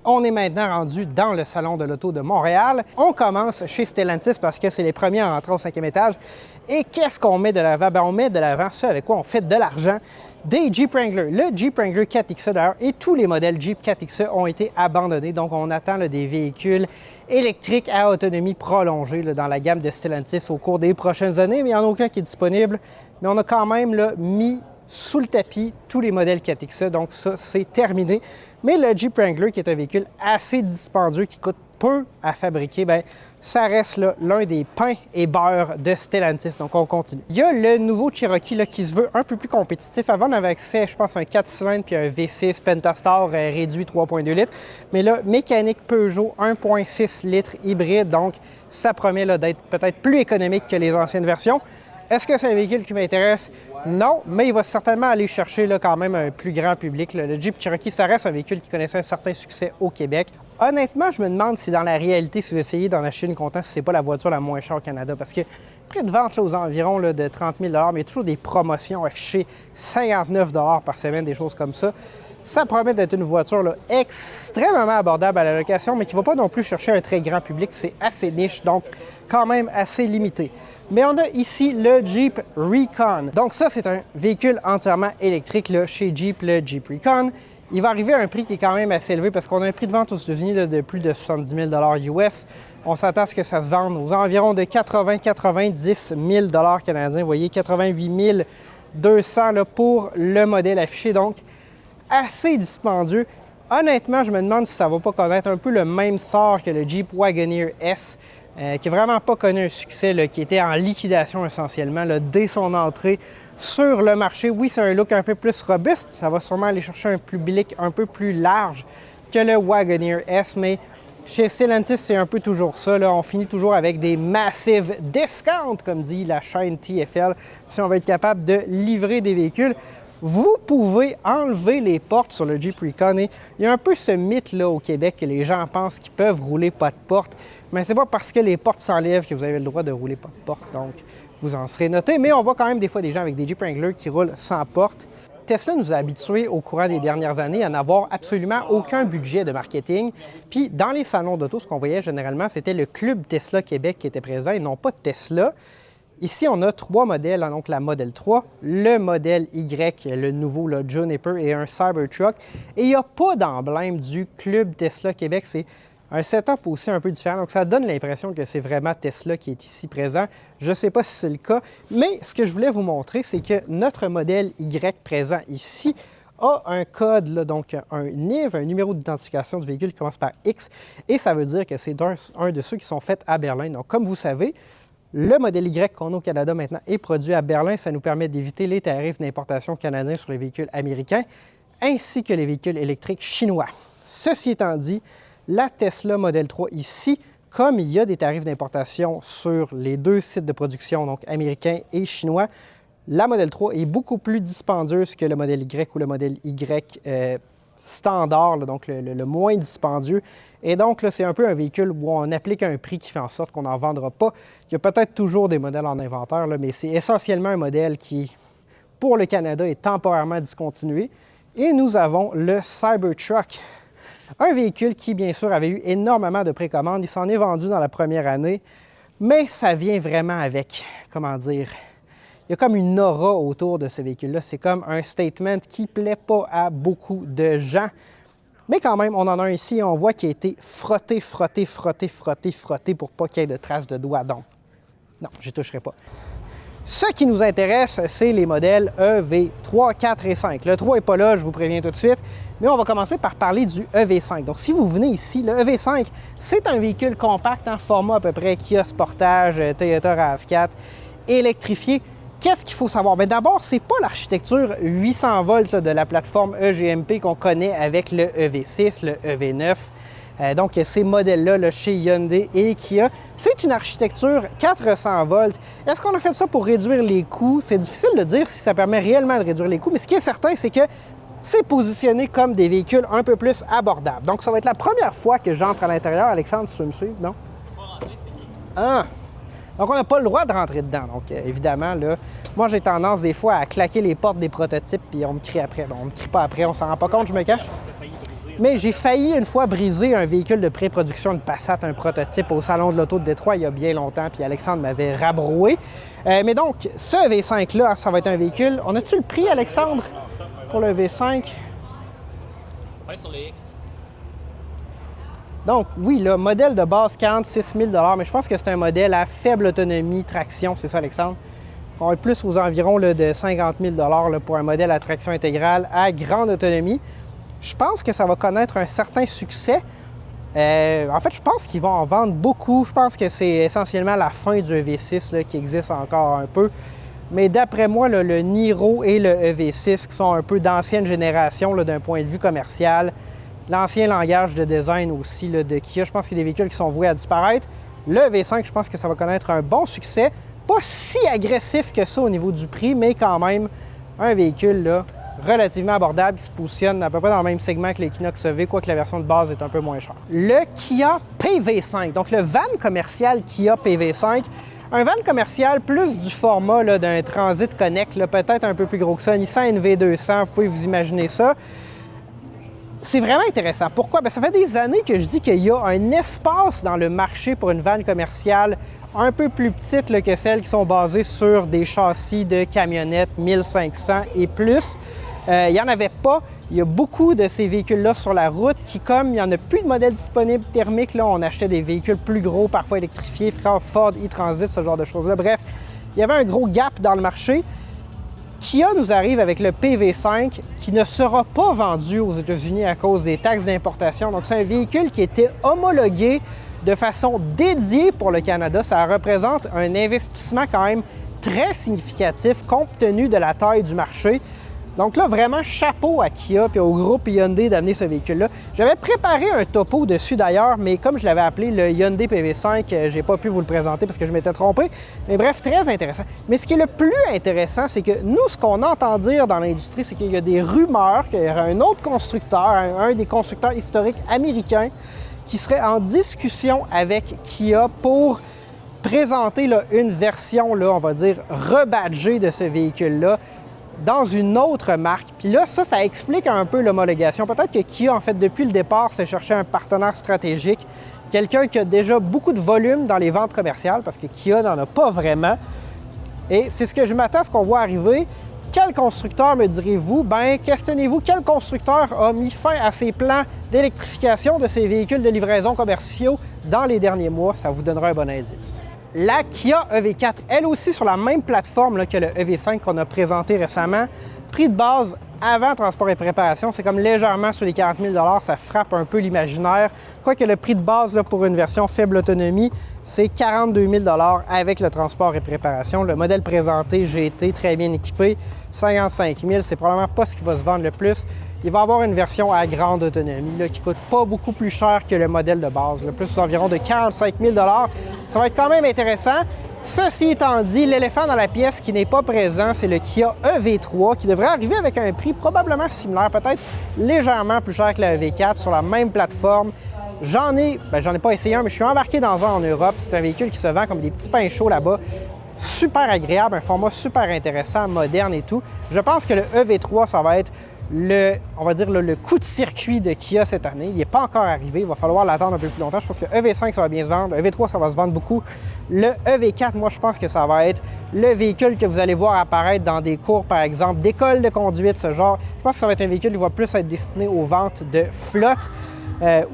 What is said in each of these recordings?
On est maintenant rendu dans le Salon de l'Auto de Montréal. On commence chez Stellantis parce que c'est les premiers à entrer au 5e étage. Et qu'est-ce qu'on met de l'avant? On met de l'avant ce avec quoi on fait de l'argent. Des Jeep Wrangler. Le Jeep Wrangler 4XE d'ailleurs et tous les modèles Jeep 4XE ont été abandonnés. Donc on attend des véhicules électriques à autonomie prolongée dans la gamme de Stellantis au cours des prochaines années. Mais il n'y en a aucun qui est disponible. Mais on a quand même mis sous le tapis tous les modèles 4XE, donc ça, c'est terminé. Mais le Jeep Wrangler, qui est un véhicule assez dispendieux, qui coûte peu à fabriquer, bien, ça reste l'un des pains et beurre de Stellantis, donc on continue. Il y a le nouveau Cherokee qui se veut un peu plus compétitif. Avant, on avait accès, je pense, à un 4 cylindres puis un V6 Pentastar réduit 3,2 litres. Mais là, mécanique Peugeot 1,6 litres hybride, donc ça promet d'être peut-être plus économique que les anciennes versions. Est-ce que c'est un véhicule qui m'intéresse? Non, mais il va certainement aller chercher quand même un plus grand public. Le Jeep Cherokee, ça reste un véhicule qui connaissait un certain succès au Québec. Honnêtement, je me demande si dans la réalité, si vous essayez d'en acheter une content, si c'est pas la voiture la moins chère au Canada. Parce que prix de vente aux environs de 30 000 $, mais il y a toujours des promotions affichées 59 $ par semaine, des choses comme ça. Ça promet d'être une voiture extrêmement abordable à la location, mais qui ne va pas non plus chercher un très grand public. C'est assez niche, donc quand même assez limité. Mais on a ici le Jeep Recon. Donc ça, c'est un véhicule entièrement électrique chez Jeep, le Jeep Recon. Il va arriver à un prix qui est quand même assez élevé parce qu'on a un prix de vente aux États-Unis de plus de 70 000 $ US. On s'attend à ce que ça se vende aux environs de 80-90 000 $ canadiens. Vous voyez, 88 200 pour le modèle affiché. Donc, assez dispendieux. Honnêtement, je me demande si ça ne va pas connaître un peu le même sort que le Jeep Wagoneer S, qui n'a vraiment pas connu un succès, qui était en liquidation essentiellement dès son entrée sur le marché. Oui, c'est un look un peu plus robuste. Ça va sûrement aller chercher un public un peu plus large que le Wagoneer S, mais chez Stellantis, c'est un peu toujours ça. On finit toujours avec des massive discounts, comme dit la chaîne TFL, si on va être capable de livrer des véhicules. Vous pouvez enlever les portes sur le Jeep Recon. Et il y a un peu ce mythe au Québec que les gens pensent qu'ils peuvent rouler pas de porte. Mais c'est pas parce que les portes s'enlèvent que vous avez le droit de rouler pas de porte. Donc, vous en serez noté. Mais on voit quand même des fois des gens avec des Jeep Wrangler qui roulent sans porte. Tesla nous a habitués au courant des dernières années à n'avoir absolument aucun budget de marketing. Puis dans les salons d'auto, ce qu'on voyait généralement, c'était le Club Tesla Québec qui était présent et non pas Tesla. Ici, on a 3 modèles, donc la Model 3, le modèle Y, le nouveau Juniper et un Cybertruck. Et il n'y a pas d'emblème du Club Tesla Québec. C'est un setup aussi un peu différent. Donc, ça donne l'impression que c'est vraiment Tesla qui est ici présent. Je ne sais pas si c'est le cas, mais ce que je voulais vous montrer, c'est que notre modèle Y présent ici a un code, donc un NIV, un numéro d'identification du véhicule qui commence par X. Et ça veut dire que c'est un de ceux qui sont faits à Berlin. Donc, comme vous savez, le modèle Y qu'on a au Canada maintenant est produit à Berlin. Ça nous permet d'éviter les tarifs d'importation canadiens sur les véhicules américains ainsi que les véhicules électriques chinois. Ceci étant dit, la Tesla Model 3 ici, comme il y a des tarifs d'importation sur les 2 sites de production, donc américains et chinois, la Model 3 est beaucoup plus dispendieuse que le modèle Y ou le modèle Y standard, donc le moins dispendieux. Et donc, là, c'est un peu un véhicule où on applique un prix qui fait en sorte qu'on n'en vendra pas. Il y a peut-être toujours des modèles en inventaire, mais c'est essentiellement un modèle qui, pour le Canada, est temporairement discontinué. Et nous avons le Cybertruck, un véhicule qui, bien sûr, avait eu énormément de précommandes. Il s'en est vendu dans la première année, mais ça vient vraiment avec, comment dire, il y a comme une aura autour de ce véhicule-là. C'est comme un statement qui ne plaît pas à beaucoup de gens. Mais quand même, on en a un ici et on voit qu'il a été frotté pour pas qu'il y ait de traces de doigts. Donc, non, je n'y toucherai pas. Ce qui nous intéresse, c'est les modèles EV3, 4 et 5. Le 3 n'est pas là, je vous préviens tout de suite. Mais on va commencer par parler du EV5. Donc, si vous venez ici, le EV5, c'est un véhicule compact en format à peu près Kia Sportage, Toyota RAV4, électrifié. Qu'est-ce qu'il faut savoir? Bien, d'abord, ce n'est pas l'architecture 800 volts de la plateforme EGMP qu'on connaît avec le EV6, le EV9. Donc, ces modèles-là chez Hyundai et Kia, c'est une architecture 400 volts. Est-ce qu'on a fait ça pour réduire les coûts? C'est difficile de dire si ça permet réellement de réduire les coûts, mais ce qui est certain, c'est que c'est positionné comme des véhicules un peu plus abordables. Donc, ça va être la première fois que j'entre à l'intérieur. Alexandre, tu veux me suivre? Non? Ah! Donc, on n'a pas le droit de rentrer dedans. Donc, évidemment, là, moi, j'ai tendance des fois à claquer les portes des prototypes puis on me crie après. Bon, on me crie pas après, on s'en rend pas compte, je me cache. Mais j'ai failli une fois briser un véhicule de pré-production de Passat, un prototype au Salon de l'Auto de Détroit il y a bien longtemps, puis Alexandre m'avait rabroué. Mais donc, ce V5-là, ça va être un véhicule... On a-tu le prix, Alexandre, pour le V5? Ouais, sur les X. Donc, oui, le modèle de base, 46 000 $, mais je pense que c'est un modèle à faible autonomie, traction, c'est ça, Alexandre? On va être plus aux environs là, de 50 000 $ pour un modèle à traction intégrale à grande autonomie. Je pense que ça va connaître un certain succès. En fait, je pense qu'ils vont en vendre beaucoup. Je pense que c'est essentiellement la fin du EV6 là, qui existe encore un peu. Mais d'après moi, là, le Niro et le EV6, qui sont un peu d'ancienne génération d'un point de vue commercial, l'ancien langage de design aussi là, de Kia, je pense qu'il y a des véhicules qui sont voués à disparaître. Le V5, je pense que ça va connaître un bon succès. Pas si agressif que ça au niveau du prix, mais quand même un véhicule là, relativement abordable qui se positionne à peu près dans le même segment que l'Equinox EV, quoique la version de base est un peu moins chère. Le Kia PV5, donc le van commercial Kia PV5. Un van commercial plus du format là, d'un Transit Connect, peut-être un peu plus gros que ça, Nissan NV200, vous pouvez vous imaginer ça. C'est vraiment intéressant. Pourquoi? Bien, ça fait des années que je dis qu'il y a un espace dans le marché pour une van commerciale un peu plus petite là, que celles qui sont basées sur des châssis de camionnettes 1500 et plus. Il n'y en avait pas. Il y a beaucoup de ces véhicules-là sur la route qui, comme il n'y en a plus de modèles disponibles thermiques, là, on achetait des véhicules plus gros, parfois électrifiés, Ford e-Transit, ce genre de choses-là. Bref, il y avait un gros gap dans le marché. Kia nous arrive avec le PV5 qui ne sera pas vendu aux États-Unis à cause des taxes d'importation. Donc, c'est un véhicule qui était homologué de façon dédiée pour le Canada. Ça représente un investissement quand même très significatif compte tenu de la taille du marché. Donc là, vraiment, chapeau à Kia et au groupe Hyundai d'amener ce véhicule-là. J'avais préparé un topo dessus d'ailleurs, mais comme je l'avais appelé le Hyundai PV5, j'ai pas pu vous le présenter parce que je m'étais trompé. Mais bref, très intéressant. Mais ce qui est le plus intéressant, c'est que nous, ce qu'on entend dire dans l'industrie, c'est qu'il y a des rumeurs qu'il y aurait un autre constructeur, un des constructeurs historiques américains, qui serait en discussion avec Kia pour présenter là, une version, là, on va dire, rebadgée de ce véhicule-là, dans une autre marque. Puis là, ça explique un peu l'homologation. Peut-être que Kia, en fait, depuis le départ, s'est cherché un partenaire stratégique, quelqu'un qui a déjà beaucoup de volume dans les ventes commerciales, parce que Kia n'en a pas vraiment. Et c'est ce que je m'attends à ce qu'on voit arriver. Quel constructeur, me direz-vous? Bien, questionnez-vous, quel constructeur a mis fin à ses plans d'électrification de ses véhicules de livraison commerciaux dans les derniers mois? Ça vous donnera un bon indice. La Kia EV4, elle aussi sur la même plateforme là, que le EV5 qu'on a présenté récemment. Prix de base avant transport et préparation, c'est comme légèrement sur les 40 000 $, ça frappe un peu l'imaginaire. Quoique le prix de base là, pour une version faible autonomie, c'est 42 000 $ avec le transport et préparation. Le modèle présenté GT, très bien équipé, 55 000 $, c'est probablement pas ce qui va se vendre le plus. Il va avoir une version à grande autonomie là, qui coûte pas beaucoup plus cher que le modèle de base, là, plus environ de 45 000 $. Ça va être quand même intéressant. Ceci étant dit, l'éléphant dans la pièce qui n'est pas présent, c'est le Kia EV3 qui devrait arriver avec un prix probablement similaire, peut-être légèrement plus cher que la EV4 sur la même plateforme. J'en ai pas essayé un, mais je suis embarqué dans un en Europe. C'est un véhicule qui se vend comme des petits pains chauds là-bas. Super agréable, un format super intéressant, moderne et tout. Je pense que le EV3, ça va être le coup de circuit de Kia cette année. Il n'est pas encore arrivé, il va falloir l'attendre un peu plus longtemps. Je pense que le EV5, ça va bien se vendre. Le EV3, ça va se vendre beaucoup. Le EV4, moi, je pense que ça va être le véhicule que vous allez voir apparaître dans des cours, par exemple, d'école de conduite, ce genre. Je pense que ça va être un véhicule qui va plus être destiné aux ventes de flotte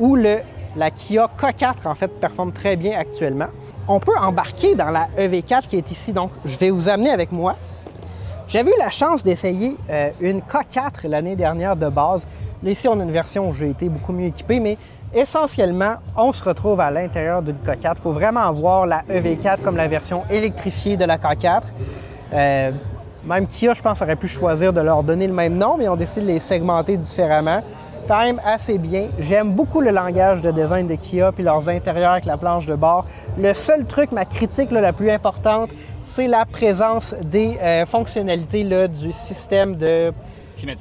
où la Kia K4, en fait, performe très bien actuellement. On peut embarquer dans la EV4 qui est ici, donc je vais vous amener avec moi. J'avais eu la chance d'essayer une K4 l'année dernière de base. Là, ici, on a une version où j'ai été beaucoup mieux équipé, mais essentiellement, on se retrouve à l'intérieur d'une K4. Il faut vraiment voir la EV4 comme la version électrifiée de la K4. Même Kia, je pense, aurait pu choisir de leur donner le même nom, mais on décide de les segmenter différemment. Quand même assez bien. J'aime beaucoup le langage de design de Kia puis leurs intérieurs avec la planche de bord. Le seul truc, ma critique là, la plus importante, c'est la présence des fonctionnalités là, du système de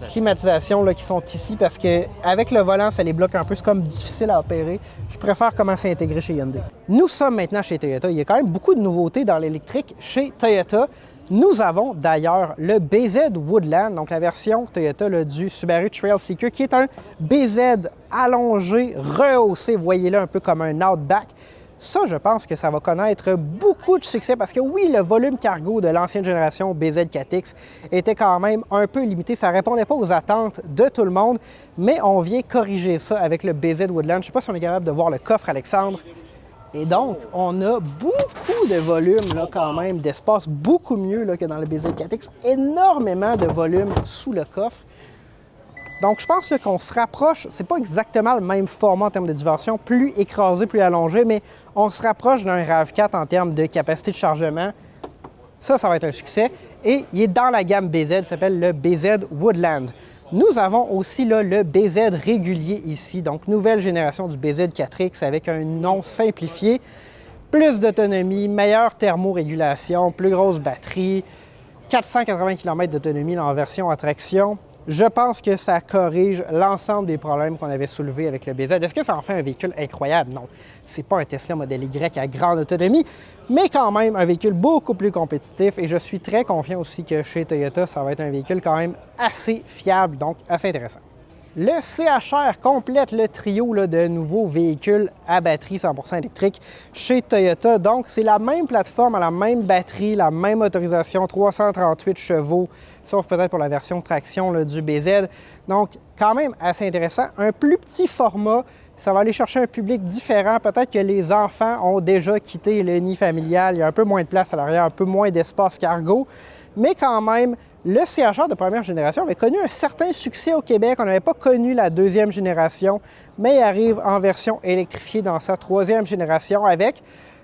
climatisation là, qui sont ici parce qu'avec le volant, ça les bloque un peu. C'est comme difficile à opérer. Je préfère comment c'est intégré chez Hyundai. Nous sommes maintenant chez Toyota. Il y a quand même beaucoup de nouveautés dans l'électrique chez Toyota. Nous avons d'ailleurs le BZ Woodland, donc la version Toyota là, du Subaru Trailseeker, qui est un BZ allongé, rehaussé, voyez-le un peu comme un Outback. Ça, je pense que ça va connaître beaucoup de succès parce que oui, le volume cargo de l'ancienne génération BZ4X était quand même un peu limité. Ça ne répondait pas aux attentes de tout le monde, mais on vient corriger ça avec le BZ Woodland. Je ne sais pas si on est capable de voir le coffre, Alexandre. Et donc, on a beaucoup de volume là, quand même, d'espace, beaucoup mieux là, que dans le BZ4X. Énormément de volume sous le coffre. Donc, je pense qu'on se rapproche, c'est pas exactement le même format en termes de dimension, plus écrasé, plus allongé, mais on se rapproche d'un RAV4 en termes de capacité de chargement. Ça va être un succès. Et il est dans la gamme BZ, il s'appelle le BZ Woodland. Nous avons aussi là, le BZ régulier ici, donc nouvelle génération du BZ4X avec un nom simplifié, plus d'autonomie, meilleure thermorégulation, plus grosse batterie, 480 km d'autonomie en version à traction. Je pense que ça corrige l'ensemble des problèmes qu'on avait soulevés avec le BZ. Est-ce que ça en fait un véhicule incroyable? Non. C'est pas un Tesla Model Y à grande autonomie, mais quand même un véhicule beaucoup plus compétitif et je suis très confiant aussi que chez Toyota, ça va être un véhicule quand même assez fiable, donc assez intéressant. Le CHR complète le trio là, de nouveaux véhicules à batterie 100% électrique chez Toyota. Donc, c'est la même plateforme, la même batterie, la même motorisation, 338 chevaux, sauf peut-être pour la version traction là, du BZ. Donc, quand même assez intéressant. Un plus petit format, ça va aller chercher un public différent. Peut-être que les enfants ont déjà quitté le nid familial. Il y a un peu moins de place à l'arrière, un peu moins d'espace cargo. Mais quand même, le CHR de première génération avait connu un certain succès au Québec. On n'avait pas connu la deuxième génération, mais il arrive en version électrifiée dans sa troisième génération avec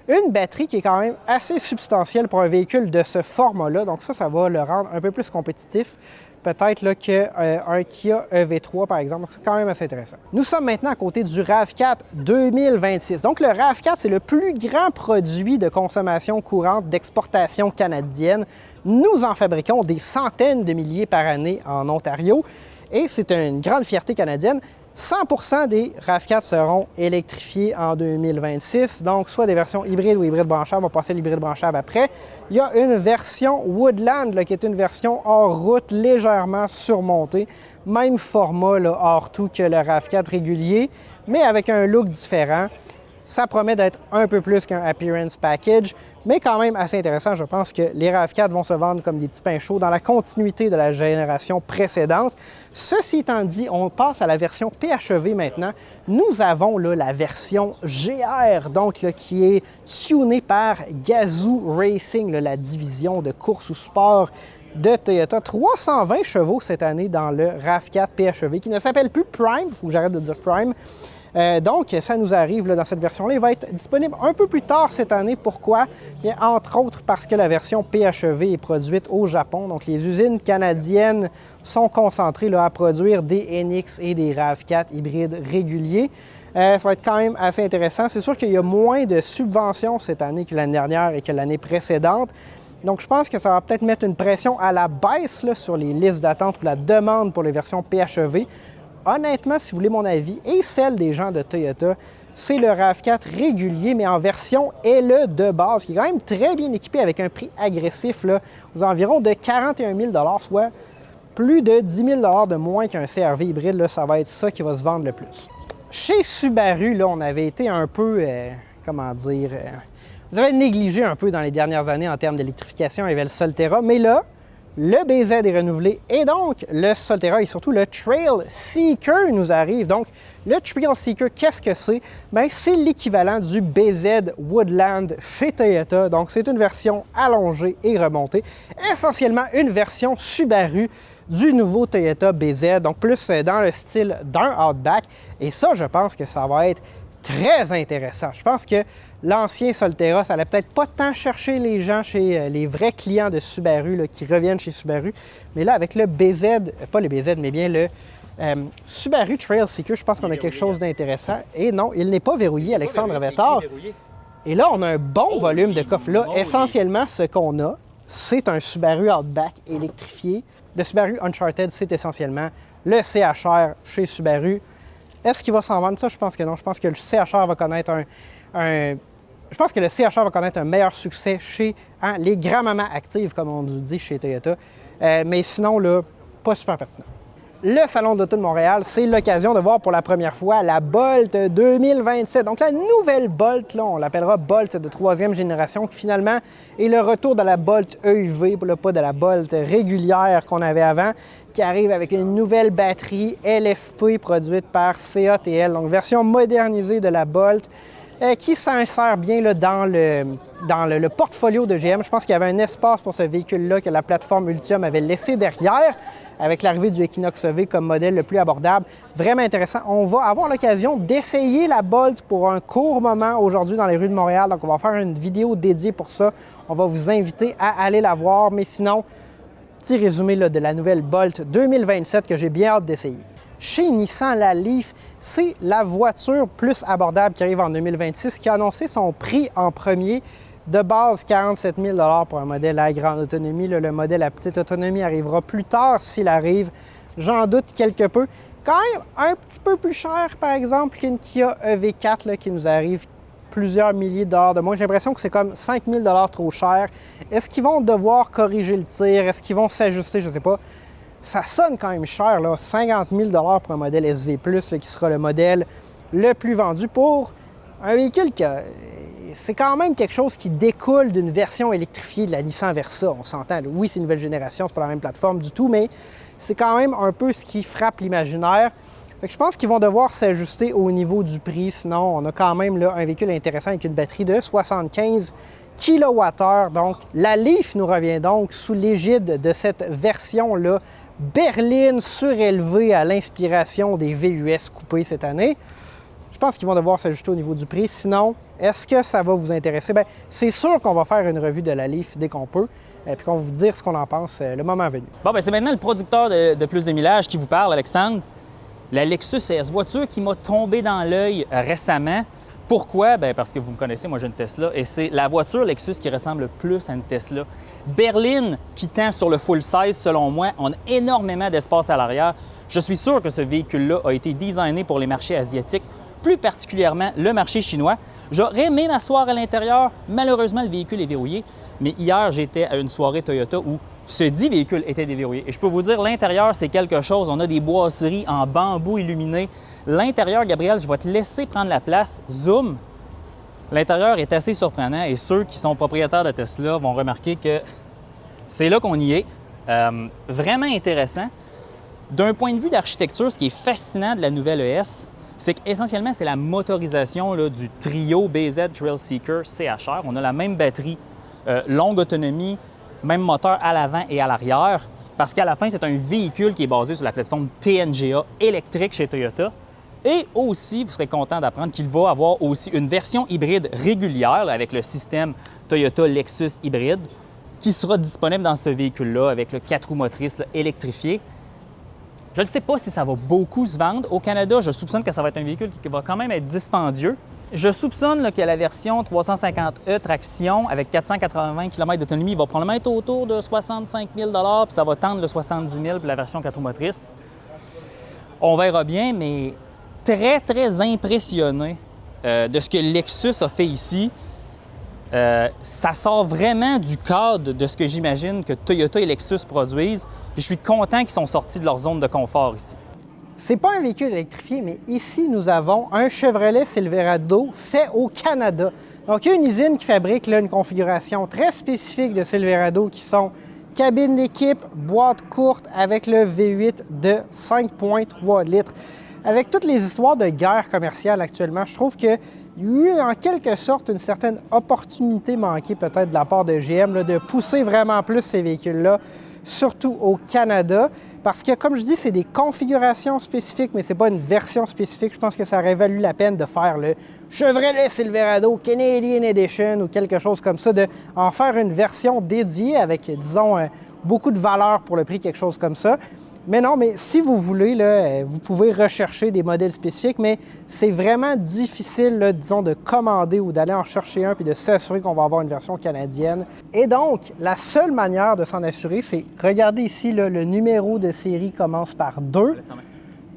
une batterie qui est quand même assez substantielle pour un véhicule de ce format-là. Donc ça va le rendre un peu plus compétitif, peut-être qu'un Kia EV3 par exemple. C'est quand même assez intéressant. Nous sommes maintenant à côté du RAV4 2026. Donc le RAV4, c'est le plus grand produit de consommation courante d'exportation canadienne. Nous en fabriquons des centaines de milliers par année en Ontario et c'est une grande fierté canadienne. 100% des RAV4 seront électrifiés en 2026, donc soit des versions hybrides ou hybrides branchables. On va passer à l'hybride branchable après. Il y a une version Woodland là, qui est une version hors route légèrement surmontée. Même format là, hors tout que le RAV4 régulier, mais avec un look différent. Ça promet d'être un peu plus qu'un appearance package, mais quand même assez intéressant. Je pense que les RAV4 vont se vendre comme des petits pains chauds dans la continuité de la génération précédente. Ceci étant dit, on passe à la version PHEV maintenant. Nous avons là, la version GR, donc là, qui est tunée par Gazoo Racing, là, la division de course ou sport de Toyota. 320 chevaux cette année dans le RAV4 PHEV, qui ne s'appelle plus Prime, il faut que j'arrête de dire Prime. Donc, ça nous arrive là, dans cette version-là. Il va être disponible un peu plus tard cette année. Pourquoi? Bien, entre autres parce que la version PHEV est produite au Japon. Donc, les usines canadiennes sont concentrées là, à produire des NX et des RAV4 hybrides réguliers. Ça va être quand même assez intéressant. C'est sûr qu'il y a moins de subventions cette année que l'année dernière et que l'année précédente. Donc, je pense que ça va peut-être mettre une pression à la baisse là, sur les listes d'attente ou la demande pour les versions PHEV. Honnêtement, si vous voulez mon avis, et celle des gens de Toyota, c'est le RAV4 régulier, mais en version LE de base, qui est quand même très bien équipé avec un prix agressif là, aux environs de 41 000 $, soit plus de 10 000 $ de moins qu'un CR-V hybride. Là, ça va être ça qui va se vendre le plus. Chez Subaru, là, on avait été un peu, vous avez négligé un peu dans les dernières années en termes d'électrification. Il y avait le Solterra, mais là, le BZ est renouvelé et donc le Solterra et surtout le Trailseeker nous arrive. Donc, le Trailseeker, qu'est-ce que c'est? Bien, c'est l'équivalent du BZ Woodland chez Toyota. Donc, c'est une version allongée et remontée. Essentiellement, une version Subaru du nouveau Toyota BZ. Donc, plus dans le style d'un Outback. Et ça, je pense que ça va être très intéressant. Je pense que l'ancien Solterra, ça allait peut-être pas tant chercher les gens chez les vrais clients de Subaru là, qui reviennent chez Subaru. Mais là, avec le BZ, pas le BZ, mais bien le Subaru Trailseeker, je pense qu'on a quelque chose d'intéressant. Et non, il n'est pas verrouillé, Alexandre avait tort. Et là, on a un bon volume de coffre. Là, essentiellement, ce qu'on a, c'est un Subaru Outback électrifié. Le Subaru Uncharted, c'est essentiellement le CHR chez Subaru. Est-ce qu'il va s'en vendre ça? Je pense que non. Je pense que le CHR va connaître un Je pense que le CHR va connaître un meilleur succès chez les grands-mamans actives, comme on nous dit chez Toyota. Mais sinon, là, pas super pertinent. Le Salon de l'Auto de Montréal, c'est l'occasion de voir pour la première fois la Bolt 2027. Donc la nouvelle Bolt, là, on l'appellera Bolt de 3e génération, qui finalement est le retour de la Bolt EUV, pas de la Bolt régulière qu'on avait avant, qui arrive avec une nouvelle batterie LFP produite par CATL, donc version modernisée de la Bolt, qui s'insère bien là, dans le portfolio de GM. Je pense qu'il y avait un espace pour ce véhicule-là que la plateforme Ultium avait laissé derrière, avec l'arrivée du Equinox EV comme modèle le plus abordable. Vraiment intéressant. On va avoir l'occasion d'essayer la Bolt pour un court moment aujourd'hui dans les rues de Montréal. Donc, on va faire une vidéo dédiée pour ça. On va vous inviter à aller la voir. Mais sinon, petit résumé là, de la nouvelle Bolt 2027 que j'ai bien hâte d'essayer. Chez Nissan, la Leaf, c'est la voiture plus abordable qui arrive en 2026, qui a annoncé son prix en premier. De base, 47 000 $ pour un modèle à grande autonomie. Là, le modèle à petite autonomie arrivera plus tard s'il arrive. J'en doute quelque peu. Quand même un petit peu plus cher, par exemple, qu'une Kia EV4 là, qui nous arrive plusieurs milliers de dollars de moins. J'ai l'impression que c'est comme 5 000 $ trop cher. Est-ce qu'ils vont devoir corriger le tir? Est-ce qu'ils vont s'ajuster? Je ne sais pas. Ça sonne quand même cher, là, 50 000 $ pour un modèle SV+, là, qui sera le modèle le plus vendu pour un véhicule que c'est quand même quelque chose qui découle d'une version électrifiée de la Nissan Versa. On s'entend, oui, c'est une nouvelle génération, c'est pas la même plateforme du tout, mais c'est quand même un peu ce qui frappe l'imaginaire. Fait que je pense qu'ils vont devoir s'ajuster au niveau du prix, sinon on a quand même là, un véhicule intéressant avec une batterie de 75 kWh. Donc la Leaf nous revient donc sous l'égide de cette version-là, berline surélevée à l'inspiration des VUS coupés cette année. Je pense qu'ils vont devoir s'ajuster au niveau du prix. Sinon, est-ce que ça va vous intéresser? Bien, c'est sûr qu'on va faire une revue de la Leaf dès qu'on peut, puis qu'on va vous dire ce qu'on en pense le moment venu. Bon, ben c'est maintenant le producteur de Plus de Millage qui vous parle, Alexandre. La Lexus ES, voiture qui m'a tombé dans l'œil récemment. Pourquoi? Bien, parce que vous me connaissez, moi j'ai une Tesla, et c'est la voiture Lexus qui ressemble le plus à une Tesla. Berline qui tend sur le full size, selon moi, on a énormément d'espace à l'arrière. Je suis sûr que ce véhicule-là a été designé pour les marchés asiatiques, plus particulièrement le marché chinois. J'aurais aimé m'asseoir à l'intérieur. Malheureusement, le véhicule est verrouillé. Mais hier, j'étais à une soirée Toyota où ce dit véhicule était déverrouillé. Et je peux vous dire, l'intérieur, c'est quelque chose. On a des boiseries en bambou illuminé. L'intérieur, Gabriel, je vais te laisser prendre la place. Zoom. L'intérieur est assez surprenant et ceux qui sont propriétaires de Tesla vont remarquer que c'est là qu'on y est. Vraiment intéressant. D'un point de vue d'architecture, ce qui est fascinant de la nouvelle ES, c'est qu'essentiellement, c'est la motorisation là, du trio BZ Trail Seeker CHR. On a la même batterie, longue autonomie, même moteur à l'avant et à l'arrière, parce qu'à la fin, c'est un véhicule qui est basé sur la plateforme TNGA électrique chez Toyota. Et aussi, vous serez content d'apprendre qu'il va avoir aussi une version hybride régulière là, avec le système Toyota Lexus hybride qui sera disponible dans ce véhicule-là avec le 4 roues motrices là, électrifié. Je ne sais pas si ça va beaucoup se vendre. Au Canada, je soupçonne que ça va être un véhicule qui va quand même être dispendieux. Je soupçonne là, que la version 350e traction avec 480 km d'autonomie va probablement être autour de 65 000 $, puis ça va tendre le 70 000 pour la version 4 roues motrices. On verra bien, mais très, très impressionné de ce que Lexus a fait ici. Ça sort vraiment du cadre de ce que j'imagine que Toyota et Lexus produisent. Puis je suis content qu'ils sont sortis de leur zone de confort ici. C'est pas un véhicule électrifié, mais ici, nous avons un Chevrolet Silverado fait au Canada. Donc, il y a une usine qui fabrique là, une configuration très spécifique de Silverado qui sont cabine d'équipe, boîte courte avec le V8 de 5,3 litres. Avec toutes les histoires de guerre commerciale actuellement, je trouve qu'il y a eu en quelque sorte une certaine opportunité manquée peut-être de la part de GM là, de pousser vraiment plus ces véhicules-là, surtout au Canada, parce que, comme je dis, c'est des configurations spécifiques, mais c'est pas une version spécifique. Je pense que ça aurait valu la peine de faire le Chevrolet Silverado Canadian Edition ou quelque chose comme ça, d'en faire une version dédiée avec, disons, beaucoup de valeur pour le prix, quelque chose comme ça. Mais non, mais si vous voulez, là, vous pouvez rechercher des modèles spécifiques, mais c'est vraiment difficile, là, disons, de commander ou d'aller en chercher un puis de s'assurer qu'on va avoir une version canadienne. Et donc, la seule manière de s'en assurer, c'est, regardez ici, là, le numéro de série commence par 2.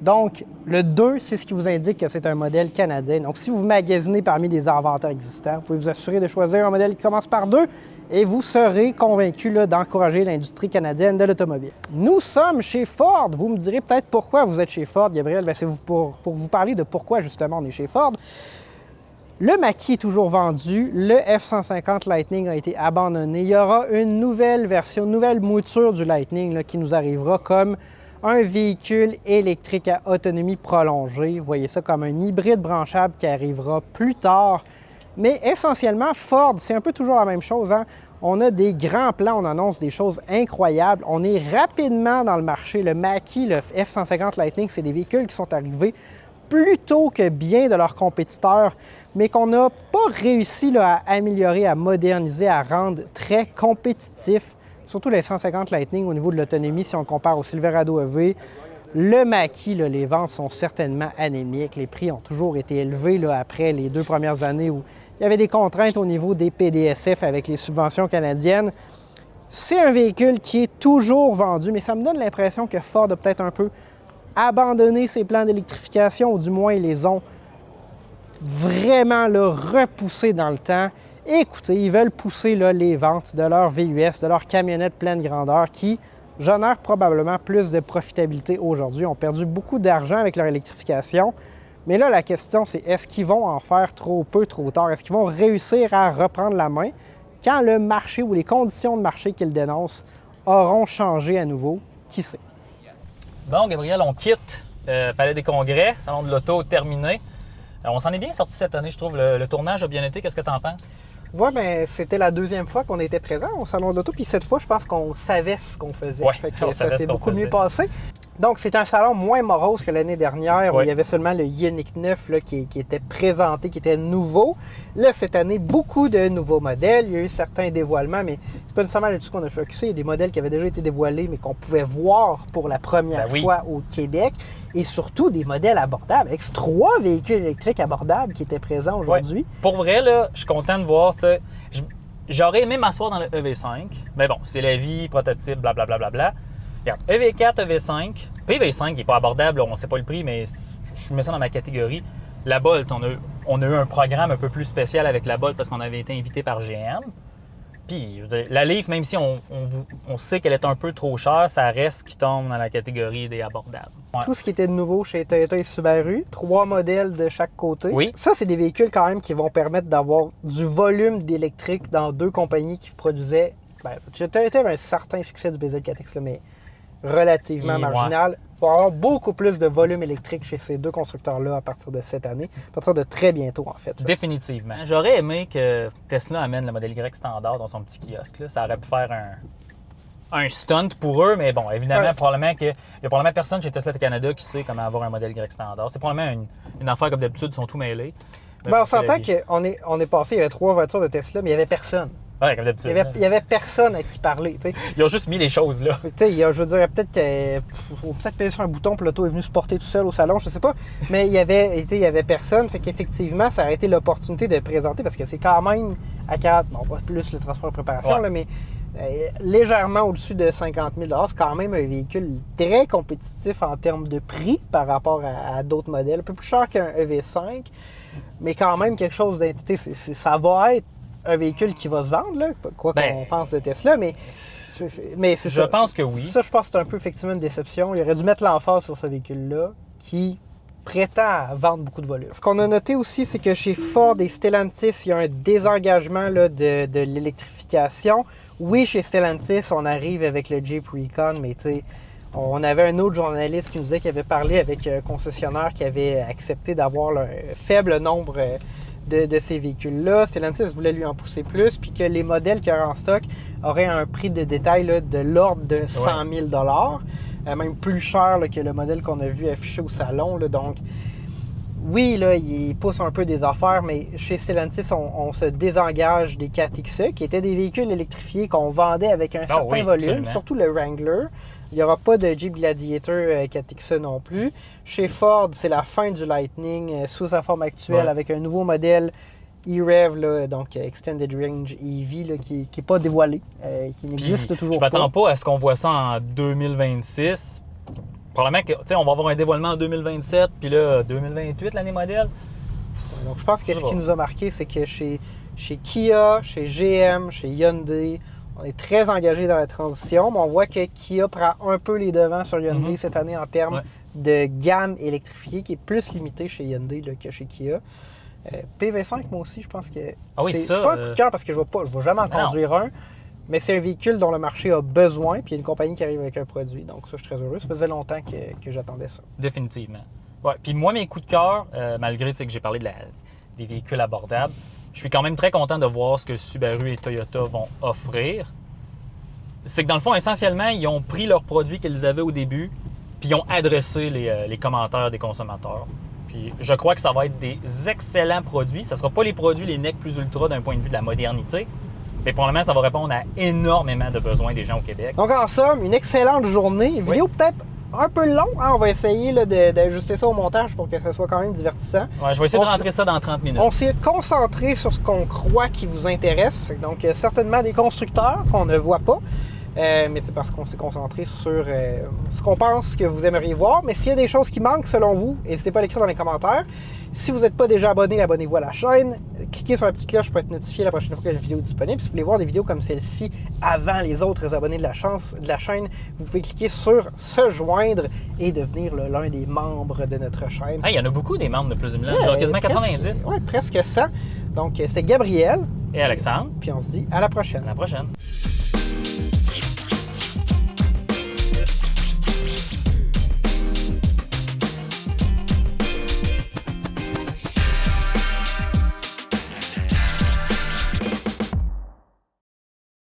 Donc, le 2, c'est ce qui vous indique que c'est un modèle canadien. Donc, si vous magasinez parmi les inventaires existants, vous pouvez vous assurer de choisir un modèle qui commence par 2 et vous serez convaincu d'encourager l'industrie canadienne de l'automobile. Nous sommes chez Ford. Vous me direz peut-être pourquoi vous êtes chez Ford, Gabriel. Bien, c'est pour vous parler de pourquoi, justement, on est chez Ford. Le Mach-E est toujours vendu. Le F-150 Lightning a été abandonné. Il y aura une nouvelle version, une nouvelle mouture du Lightning là, qui nous arrivera comme un véhicule électrique à autonomie prolongée. Vous voyez ça comme un hybride branchable qui arrivera plus tard. Mais essentiellement, Ford, c'est un peu toujours la même chose. Hein? On a des grands plans, on annonce des choses incroyables. On est rapidement dans le marché. Le Mach-E, le F-150 Lightning, c'est des véhicules qui sont arrivés plus tôt que bien de leurs compétiteurs, mais qu'on n'a pas réussi à améliorer, à moderniser, à rendre très compétitifs. Surtout le F-150 Lightning au niveau de l'autonomie, si on compare au Silverado EV. Le Mach-E, les ventes sont certainement anémiques. Les prix ont toujours été élevés après les 2 premières années où il y avait des contraintes au niveau des PDSF avec les subventions canadiennes. C'est un véhicule qui est toujours vendu, mais ça me donne l'impression que Ford a peut-être un peu abandonné ses plans d'électrification, ou du moins ils les ont vraiment repoussés dans le temps. Écoutez, ils veulent pousser les ventes de leurs VUS, de leurs camionnettes pleine grandeur qui génèrent probablement plus de profitabilité aujourd'hui. Ils ont perdu beaucoup d'argent avec leur électrification. Mais là, la question, c'est est-ce qu'ils vont en faire trop peu, trop tard? Est-ce qu'ils vont réussir à reprendre la main quand le marché ou les conditions de marché qu'ils dénoncent auront changé à nouveau? Qui sait? Bon, Gabriel, on quitte Palais des Congrès, Salon de l'Auto terminé. On s'en est bien sorti cette année, je trouve. Le tournage a bien été. Qu'est-ce que tu en penses? Oui, bien, c'était la 2e fois qu'on était présent au Salon de l'Auto, puis cette fois, je pense qu'on savait ce qu'on faisait. Ouais, ça s'est beaucoup mieux passé. Donc, c'est un salon moins morose que l'année dernière, où il y avait seulement le Ioniq 9 qui était présenté, qui était nouveau. Là, cette année, beaucoup de nouveaux modèles. Il y a eu certains dévoilements, mais c'est pas nécessairement là-dessus qu'on a focusé. Il y a des modèles qui avaient déjà été dévoilés, mais qu'on pouvait voir pour la première fois au Québec. Et surtout, des modèles abordables, avec 3 véhicules électriques abordables qui étaient présents aujourd'hui. Ouais. Pour vrai, là, je suis content de voir, j'aurais aimé m'asseoir dans le EV5, mais bon, c'est la vie, prototype, blablabla. Regarde, EV4, EV5, puis EV5 qui n'est pas abordable, on ne sait pas le prix, mais je mets ça dans ma catégorie. La Bolt, on a eu un programme un peu plus spécial avec la Bolt parce qu'on avait été invité par GM. Puis, je veux dire, la Leaf, même si on sait qu'elle est un peu trop chère, ça reste qui tombe dans la catégorie des abordables. Ouais. Tout ce qui était de nouveau chez Toyota et Subaru, 3 modèles de chaque côté. Oui. Ça, c'est des véhicules quand même qui vont permettre d'avoir du volume d'électrique dans 2 compagnies qui produisaient... Toyota avait un certain succès du BZ4X, mais relativement marginal. Il va y avoir beaucoup plus de volume électrique chez ces 2 constructeurs-là à partir de cette année, à partir de très bientôt, en fait. Définitivement. J'aurais aimé que Tesla amène le modèle Y standard dans son petit kiosque. Là. Ça aurait pu faire un stunt pour eux, mais bon, évidemment, probablement il y a probablement personne chez Tesla Canada qui sait comment avoir un modèle Y standard. C'est probablement une affaire comme d'habitude, ils sont tout mêlés. On s'entend qu'on est passé, il y avait 3 voitures de Tesla, mais il n'y avait personne. Ouais, comme d'habitude. Il y avait personne à qui parler. T'sais. Ils ont juste mis les choses là. Je veux dire, peut-être payer sur un bouton, puis l'auto est venu se porter tout seul au salon, je sais pas. Mais il y avait personne, fait qu'effectivement, ça a été l'opportunité de présenter, parce que c'est quand même à 40, bon, pas plus le transport de préparation, là, mais légèrement au-dessus de 50 000 $. C'est quand même un véhicule très compétitif en termes de prix par rapport à d'autres modèles. Un peu plus cher qu'un EV5, mais quand même quelque chose d'intéressant. Ça va être un véhicule qui va se vendre, là, quoi qu'on pense de Tesla, mais c'est ça. Je pense que oui. Ça, je pense que c'est un peu effectivement une déception. Il aurait dû mettre l'emphase sur ce véhicule-là qui prétend à vendre beaucoup de volume. Ce qu'on a noté aussi, c'est que chez Ford et Stellantis, il y a un désengagement là, de l'électrification. Oui, chez Stellantis, on arrive avec le Jeep Recon, mais tu sais, on avait un autre journaliste qui nous disait qu'il avait parlé avec un concessionnaire qui avait accepté d'avoir un faible nombre de ces véhicules-là. Stellantis voulait lui en pousser plus, puis que les modèles qu'il y aurait en stock auraient un prix de détail là, de l'ordre de 100 000 $, même plus cher là, que le modèle qu'on a vu affiché au salon. Là. Donc, oui, là, il pousse un peu des affaires, mais chez Stellantis, on se désengage des 4XE, qui étaient des véhicules électrifiés qu'on vendait avec un certain volume, absolument. Surtout le Wrangler. Il n'y aura pas de Jeep Gladiator 4XE non plus. Chez Ford, c'est la fin du Lightning sous sa forme actuelle avec un nouveau modèle e-Rev, là, donc Extended Range EV, là, qui n'est pas dévoilé, qui n'existe toujours pas. Je ne m'attends pas à ce qu'on voit ça en 2026. probablement que, tu sais, on va avoir un dévoilement en 2027, puis là, 2028, l'année modèle. Donc, je pense que ce qui nous a marqué, c'est que chez Kia, chez GM, chez Hyundai, on est très engagé dans la transition, mais on voit que Kia prend un peu les devants sur Hyundai cette année en termes de gamme électrifiée, qui est plus limitée chez Hyundai là, que chez Kia. PV5, moi aussi, je pense que c'est pas un coup de cœur parce que je ne vais jamais en conduire un, mais c'est un véhicule dont le marché a besoin, puis il y a une compagnie qui arrive avec un produit. Donc ça, je suis très heureux. Ça faisait longtemps que j'attendais ça. Définitivement. Ouais. Puis moi, mes coups de cœur, malgré que j'ai parlé des véhicules abordables, je suis quand même très content de voir ce que Subaru et Toyota vont offrir. C'est que dans le fond, essentiellement, ils ont pris leurs produits qu'ils avaient au début, puis ils ont adressé les commentaires des consommateurs. Puis je crois que ça va être des excellents produits. Ça ne sera pas les produits les NEC plus ultra d'un point de vue de la modernité, mais probablement ça va répondre à énormément de besoins des gens au Québec. Donc en somme, une excellente journée. Une vidéo peut-être un peu long, hein? On va essayer d'ajuster ça au montage pour que ça soit quand même divertissant. Ouais, je vais essayer de rentrer ça dans 30 minutes. On s'est concentré sur ce qu'on croit qui vous intéresse. Donc certainement des constructeurs qu'on ne voit pas. Mais c'est parce qu'on s'est concentré sur ce qu'on pense que vous aimeriez voir. Mais s'il y a des choses qui manquent selon vous, n'hésitez pas à l'écrire dans les commentaires. Si vous n'êtes pas déjà abonné, abonnez-vous à la chaîne. Cliquez sur la petite cloche pour être notifié la prochaine fois qu'il y a une vidéo disponible. Si vous voulez voir des vidéos comme celle-ci avant les autres abonnés de la chaîne, vous pouvez cliquer sur « Se joindre » et devenir l'un des membres de notre chaîne. Il y en a beaucoup des membres de Plus de 1000 ans, quasiment 90. Oui, presque 100. Donc c'est Gabriel. Et Alexandre. Puis on se dit à la prochaine. À la prochaine.